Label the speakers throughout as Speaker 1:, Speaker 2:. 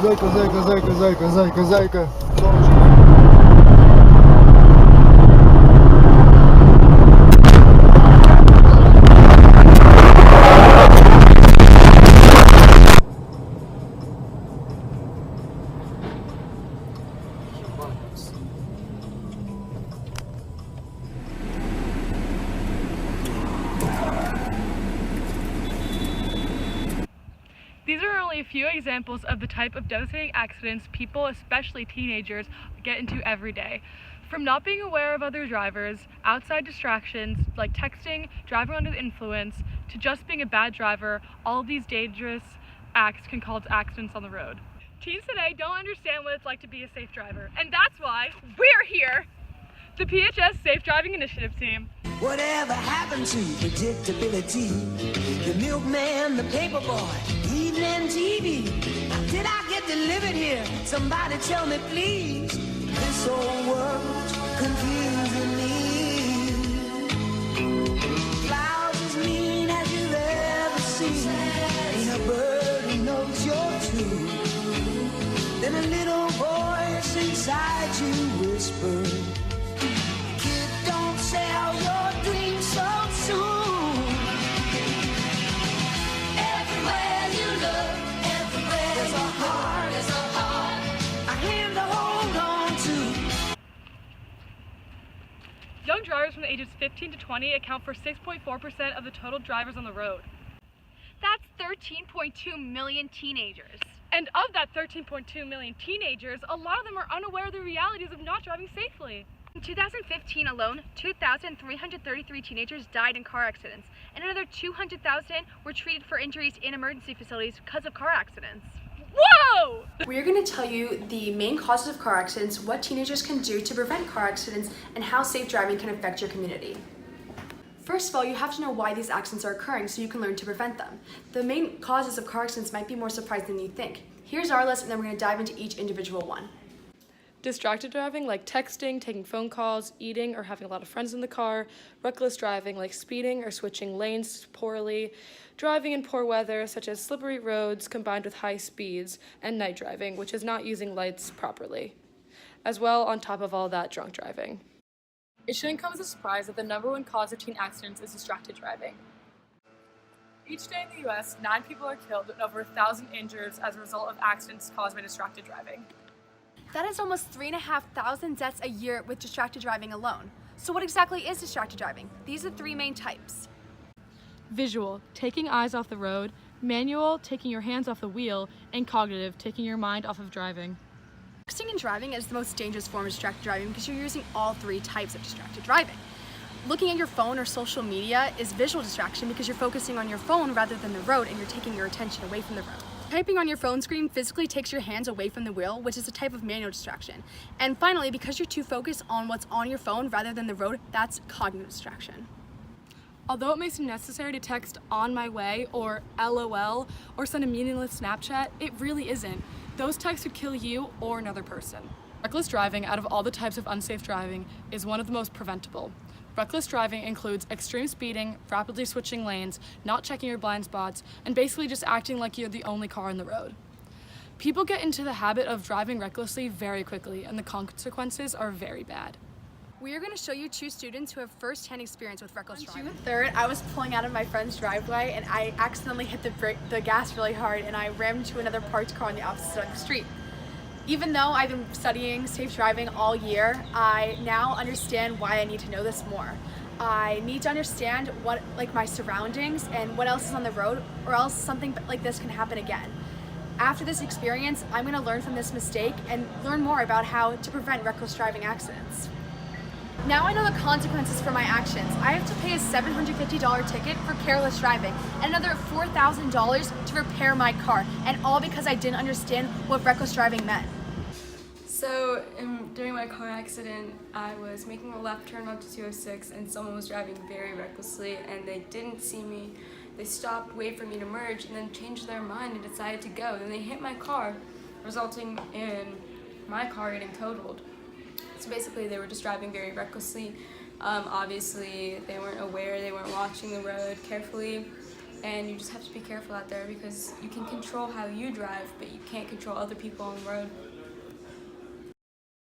Speaker 1: Зайка, зайка, зайка, зайка, зайка, зайка.
Speaker 2: These are only a few examples of the type of devastating accidents people, especially teenagers, get into every day. From not being aware of other drivers, outside distractions like texting, driving under the influence, to just being a bad driver, all of these dangerous acts can cause accidents on the road. Teens today don't understand what it's like to be a safe driver, and that's why we're here, the PHS Safe Driving Initiative team.
Speaker 3: Whatever happened to predictability? The milkman, the paperboy, evening TV. Did I get delivered here? Somebody tell me, please. This whole world's confusing me. Clouds as mean as you've ever seen. Ain't a bird who knows you're true. Then a little voice inside you whispers, kid, don't sell your dreams so soon. Everywhere you look, everywhere there's a heart, a hand to hold on to.
Speaker 2: Young drivers from the ages 15 to 20 account for 6.4% of the total drivers on the road.
Speaker 4: That's 13.2 million teenagers.
Speaker 2: And of that 13.2 million teenagers, a lot of them are unaware of the realities of not driving safely.
Speaker 4: In 2015 alone, 2,333 teenagers died in car accidents, and another 200,000 were treated for injuries in emergency facilities because of car accidents.
Speaker 2: Whoa!
Speaker 5: We're going to tell you the main causes of car accidents, what teenagers can do to prevent car accidents, and how safe driving can affect your community. First of all, you have to know why these accidents are occurring so you can learn to prevent them. The main causes of car accidents might be more surprising than you think. Here's our list, and then we're going to dive into each individual one.
Speaker 2: Distracted driving, like texting, taking phone calls, eating, or having a lot of friends in the car. Reckless driving, like speeding or switching lanes poorly. Driving in poor weather, such as slippery roads combined with high speeds. And night driving, which is not using lights properly. As well, on top of all that, drunk driving. It shouldn't come as a surprise that the number one cause of teen accidents is distracted driving. Each day in the US, 9 people are killed and over 1,000 injured as a result of accidents caused by distracted driving.
Speaker 5: That is almost 3,500 deaths a year with distracted driving alone. So what exactly is distracted driving? These are 3 main types.
Speaker 2: Visual, taking eyes off the road. Manual, taking your hands off the wheel. And cognitive, taking your mind off of driving.
Speaker 5: Texting and driving is the most dangerous form of distracted driving because you're using all 3 types of distracted driving. Looking at your phone or social media is visual distraction because you're focusing on your phone rather than the road and you're taking your attention away from the road. Typing on your phone screen physically takes your hands away from the wheel, which is a type of manual distraction. And finally, because you're too focused on what's on your phone rather than the road, that's cognitive distraction.
Speaker 2: Although it may seem necessary to text "on my way" or LOL or send a meaningless Snapchat, it really isn't. Those texts could kill you or another person. Reckless driving, out of all the types of unsafe driving, is one of the most preventable. Reckless driving includes extreme speeding, rapidly switching lanes, not checking your blind spots, and basically just acting like you're the only car on the road. People get into the habit of driving recklessly very quickly, and the consequences are very bad.
Speaker 5: We are going to show you 2 students who have first-hand experience with reckless driving. On June 3rd, I was pulling out of my friend's driveway and I accidentally hit the gas really hard and I rammed into another parked car on the opposite side of the street. Even though I've been studying safe driving all year, I now understand why I need to know this more. I need to understand what, my surroundings and what else is on the road, or else something like this can happen again. After this experience, I'm going to learn from this mistake and learn more about how to prevent reckless driving accidents. Now I know the consequences for my actions. I have to pay a $750 ticket for careless driving and another $4,000 to repair my car, and all because I didn't understand what reckless driving meant.
Speaker 6: So during my car accident, I was making a left turn onto 206 and someone was driving very recklessly and they didn't see me. They stopped, waited for me to merge, and then changed their mind and decided to go. Then they hit my car, resulting in my car getting totaled. So basically they were just driving very recklessly. Obviously they weren't aware, they weren't watching the road carefully, and you just have to be careful out there because you can control how you drive, but you can't control other people on the road.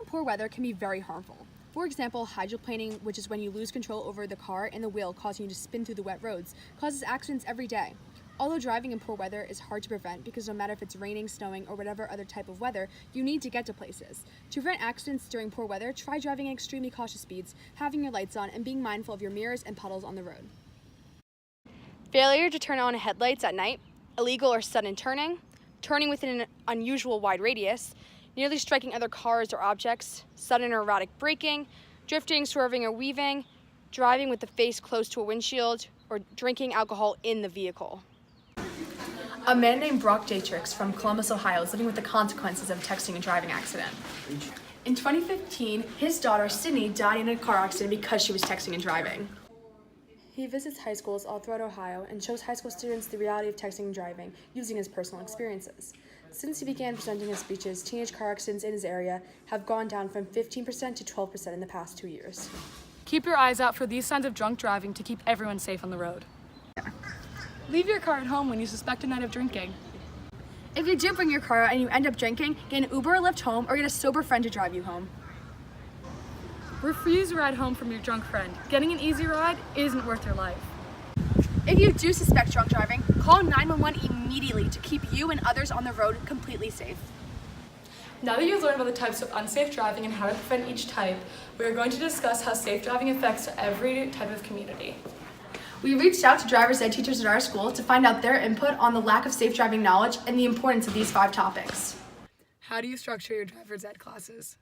Speaker 5: Poor weather can be very harmful. For example, hydroplaning, which is when you lose control over the car and the wheel, causing you to spin through the wet roads, causes accidents every day. Although driving in poor weather is hard to prevent because no matter if it's raining, snowing, or whatever other type of weather, you need to get to places. To prevent accidents during poor weather, try driving at extremely cautious speeds, having your lights on, and being mindful of your mirrors and puddles on the road. Failure to turn on headlights at night, illegal or sudden turning, turning within an unusual wide radius, nearly striking other cars or objects, sudden or erratic braking, drifting, swerving, or weaving, driving with the face close to a windshield, or drinking alcohol in the vehicle. A man named Brock Dietrich from Columbus, Ohio is living with the consequences of a texting and driving accident. In 2015, his daughter Sydney died in a car accident because she was texting and driving. He visits high schools all throughout Ohio and shows high school students the reality of texting and driving using his personal experiences. Since he began presenting his speeches, teenage car accidents in his area have gone down from 15% to 12% in the past 2 years.
Speaker 2: Keep your eyes out for these signs of drunk driving to keep everyone safe on the road. Leave your car at home when you suspect a night of drinking.
Speaker 5: If you do bring your car out and you end up drinking, get an Uber or Lyft home or get a sober friend to drive you home.
Speaker 2: Refuse a ride home from your drunk friend. Getting an easy ride isn't worth your life.
Speaker 5: If you do suspect drunk driving, call 911 immediately to keep you and others on the road completely safe.
Speaker 2: Now that you've learned about the types of unsafe driving and how to prevent each type, we are going to discuss how safe driving affects every type of community.
Speaker 5: We reached out to driver's ed teachers at our school to find out their input on the lack of safe driving knowledge and the importance of these 5 topics.
Speaker 2: How do you structure your driver's ed classes?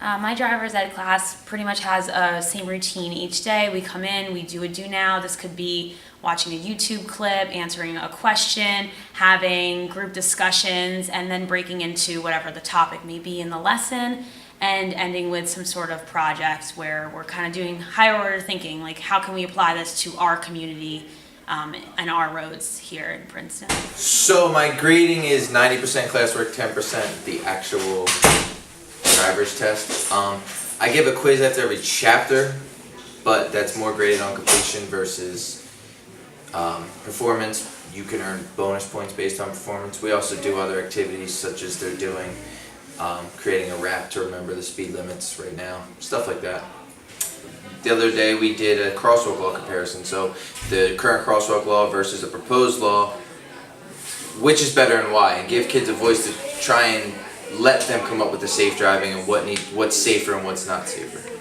Speaker 7: My driver's ed class pretty much has a same routine each day. We come in, we do a do now. This could be watching a YouTube clip, answering a question, having group discussions, and then breaking into whatever the topic may be in the lesson, and ending with some sort of project where we're kind of doing higher order thinking, like how can we apply this to our community and our roads here in Princeton.
Speaker 8: So my grading is 90% classwork, 10% the actual driver's test. I give a quiz after every chapter, but that's more graded on completion versus performance. You can earn bonus points based on performance. We also do other activities such as they're doing creating a rap to remember the speed limits right now, stuff like that. The other day we did a crosswalk law comparison, so the current crosswalk law versus a proposed law, which is better and why, and give kids a voice to try and let them come up with the safe driving and what's safer and what's not safer.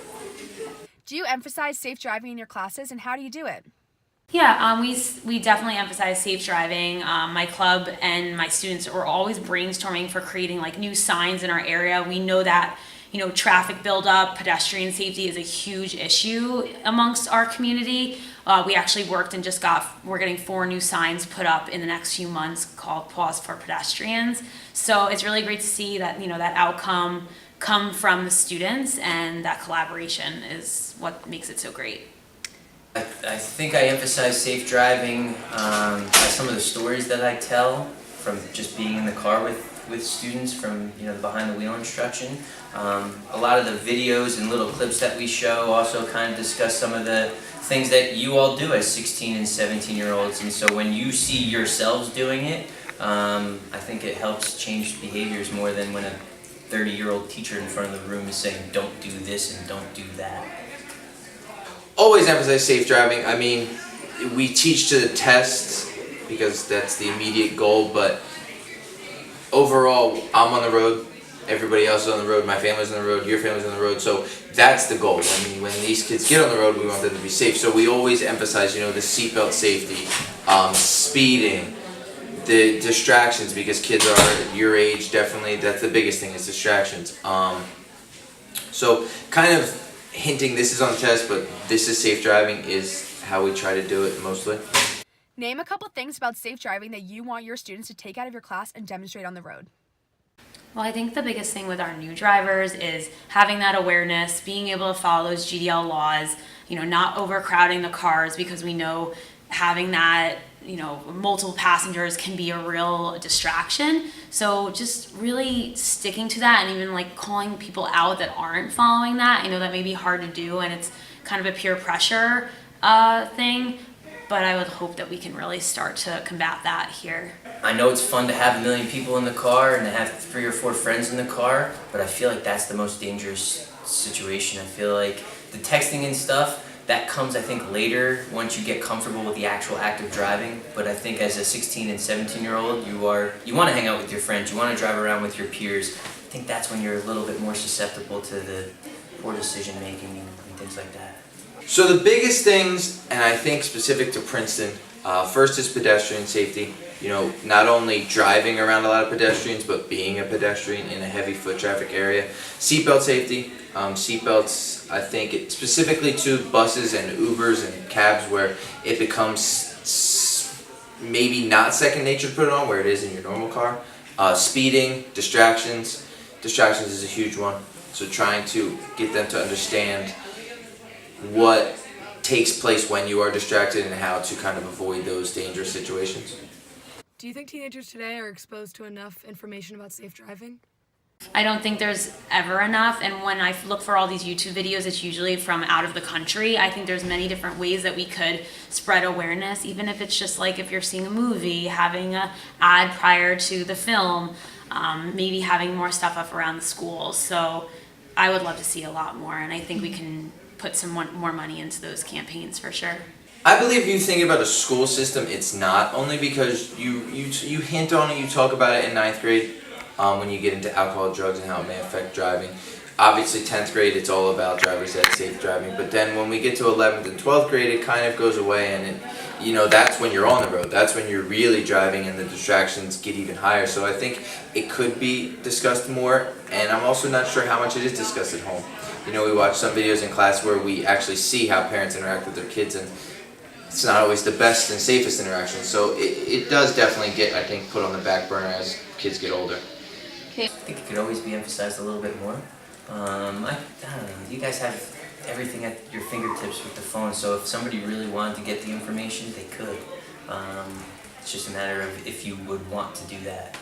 Speaker 5: Do you emphasize safe driving in your classes, and how do you do it?
Speaker 7: Yeah, we definitely emphasize safe driving. My club and my students are always brainstorming for creating like new signs in our area. We know that traffic buildup, pedestrian safety is a huge issue amongst our community. We actually worked and we're getting 4 new signs put up in the next few months called Pause for Pedestrians. So it's really great to see that that outcome come from the students, and that collaboration is what makes it so great.
Speaker 9: I think I emphasize safe driving by some of the stories that I tell from just being in the car with students from the behind the wheel instruction. A lot of the videos and little clips that we show also kind of discuss some of the things that you all do as 16 and 17-year-olds, and so when you see yourselves doing it, I think it helps change behaviors more than when a 30-year-old teacher in front of the room is saying don't do this and don't do that.
Speaker 8: Always emphasize safe driving. I mean, we teach to the test because that's the immediate goal, but overall, I'm on the road, everybody else is on the road, my family's on the road, your family's on the road, so that's the goal. I mean, when these kids get on the road, we want them to be safe. So we always emphasize, the seatbelt safety, speeding, the distractions, because kids are at your age, definitely, that's the biggest thing, is distractions. So kind of hinting this is on the test, but this is safe driving is how we try to do it mostly.
Speaker 5: Name a couple things about safe driving that you want your students to take out of your class and demonstrate on the road.
Speaker 7: Well, I think the biggest thing with our new drivers is having that awareness, being able to follow those GDL laws, not overcrowding the cars, because we know having that, multiple passengers can be a real distraction. So just really sticking to that, and even like calling people out that aren't following that. I know that may be hard to do, and it's kind of a peer pressure thing. but I would hope that we can really start to combat that here.
Speaker 9: I know it's fun to have 1 million people in the car and to have 3 or 4 friends in the car, but I feel like that's the most dangerous situation. I feel like the texting and stuff, that comes, I think, later once you get comfortable with the actual act of driving. But I think as a 16 and 17-year-old, you want to hang out with your friends, you want to drive around with your peers. I think that's when you're a little bit more susceptible to the poor decision making and things like that.
Speaker 8: So the biggest things, and I think specific to Princeton, first is pedestrian safety. You know, not only driving around a lot of pedestrians, but being a pedestrian in a heavy foot traffic area. Seatbelt safety. Seatbelts, I think, specifically to buses and Ubers and cabs, where it becomes maybe not second nature to put it on, where it is in your normal car. Speeding, distractions. Distractions is a huge one. So trying to get them to understand what takes place when you are distracted and how to kind of avoid those dangerous situations.
Speaker 2: Do you think teenagers today are exposed to enough information about safe driving?
Speaker 7: I don't think there's ever enough, and when I look for all these YouTube videos, it's usually from out of the country. I think there's many different ways that we could spread awareness, even if it's just like if you're seeing a movie, having an ad prior to the film, maybe having more stuff up around the schools. So I would love to see a lot more, and I think we can put some more money into those campaigns for sure.
Speaker 8: I believe you think about a school system, it's not, only because you hint on it, you talk about it in 9th grade when you get into alcohol, drugs, and how it may affect driving. Obviously 10th grade, it's all about driver's ed, safe driving, but then when we get to 11th and 12th grade, it kind of goes away, and that's when you're on the road. That's when you're really driving and the distractions get even higher. So I think it could be discussed more, and I'm also not sure how much it is discussed at home. You know, we watch some videos in class where we actually see how parents interact with their kids, and it's not always the best and safest interaction. So it does definitely get, I think, put on the back burner as kids get older.
Speaker 9: I think it could always be emphasized a little bit more. I don't know, you guys have everything at your fingertips with the phone, so if somebody really wanted to get the information, they could. It's just a matter of if you would want to do that.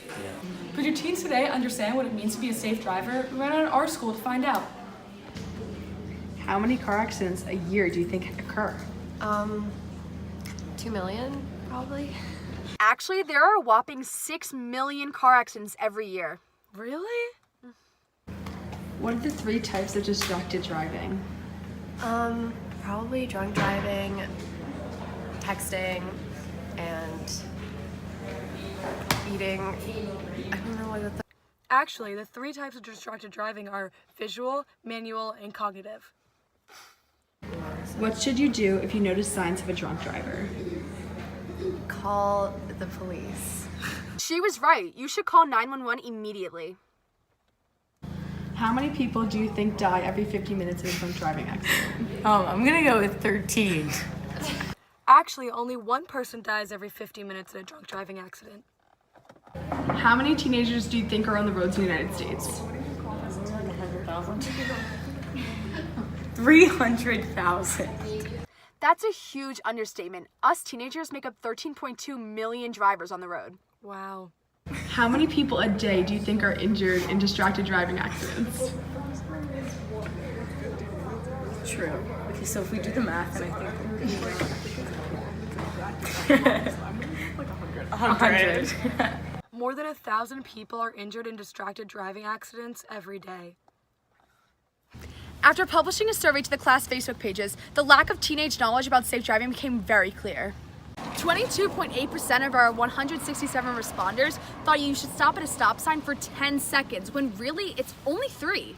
Speaker 9: You know.
Speaker 2: Could your teens today understand what it means to be a safe driver? We went on our school to find out.
Speaker 5: How many car accidents a year do you think occur?
Speaker 6: 2 million, probably.
Speaker 5: Actually, there are a whopping 6 million car accidents every year.
Speaker 2: Really?
Speaker 5: What are the 3 types of distracted driving?
Speaker 6: Probably drunk driving, texting, and eating. I don't know what the
Speaker 2: Actually, the 3 types of distracted driving are visual, manual, and cognitive.
Speaker 5: What should you do if you notice signs of a drunk driver?
Speaker 6: Call the police.
Speaker 5: She was right. You should call 911 immediately.
Speaker 10: How many people do you think die every 50 minutes in a drunk driving accident?
Speaker 11: I'm gonna go with 13.
Speaker 2: Actually, only 1 person dies every 50 minutes in a drunk driving accident.
Speaker 10: How many teenagers do you think are on the roads in the United States?
Speaker 11: 300,000.
Speaker 5: That's a huge understatement. Us teenagers make up 13.2 million drivers on the road.
Speaker 2: Wow.
Speaker 10: How many people a day do you think are injured in distracted driving accidents?
Speaker 11: True. Okay, so if we do the math, then I think 100.
Speaker 2: More than 1,000 people are injured in distracted driving accidents every day.
Speaker 5: After publishing a survey to the class Facebook pages, the lack of teenage knowledge about safe driving became very clear. 22.8% of our 167 responders thought you should stop at a stop sign for 10 seconds, when really it's only 3.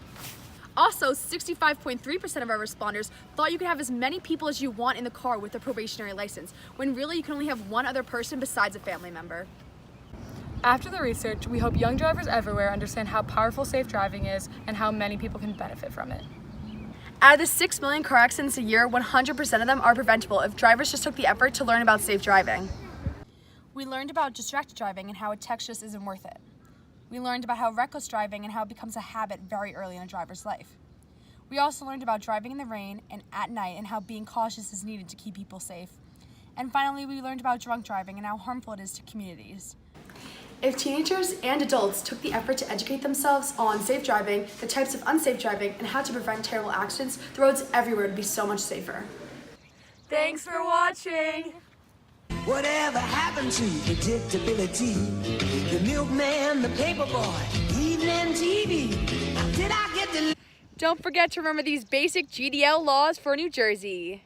Speaker 5: Also, 65.3% of our responders thought you could have as many people as you want in the car with a probationary license, when really you can only have 1 other person besides a family member.
Speaker 2: After the research, we hope young drivers everywhere understand how powerful safe driving is and how many people can benefit from it.
Speaker 5: Out of the 6 million car accidents a year, 100% of them are preventable if drivers just took the effort to learn about safe driving. We learned about distracted driving and how a text just isn't worth it. We learned about how reckless driving and how it becomes a habit very early in a driver's life. We also learned about driving in the rain and at night and how being cautious is needed to keep people safe. And finally, we learned about drunk driving and how harmful it is to communities. If teenagers and adults took the effort to educate themselves on safe driving, the types of unsafe driving, and how to prevent terrible accidents, the roads everywhere would be so much safer.
Speaker 2: Thanks for watching.
Speaker 3: Whatever happened to predictability? The milkman, the paperboy, evening TV. Did I get the...
Speaker 4: Don't forget to remember these basic GDL laws for New Jersey.